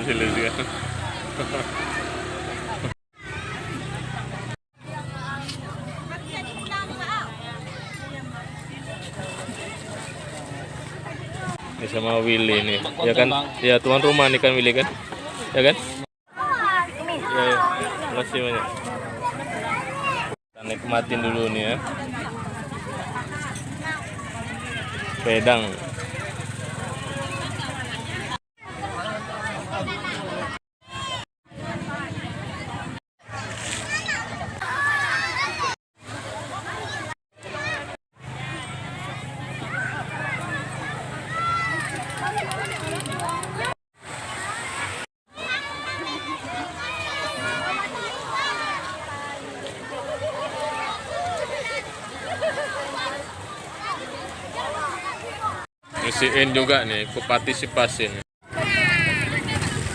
Sila juga. Ini sama Willy nih, ya kan? Ya tuan rumah nih kan Willy kan, ya kan? Ya, ya. Terima kasih banyak. Kita nikmatin dulu nih ya. Pedang. Ngisiin juga nih, ikut partisipasi nih.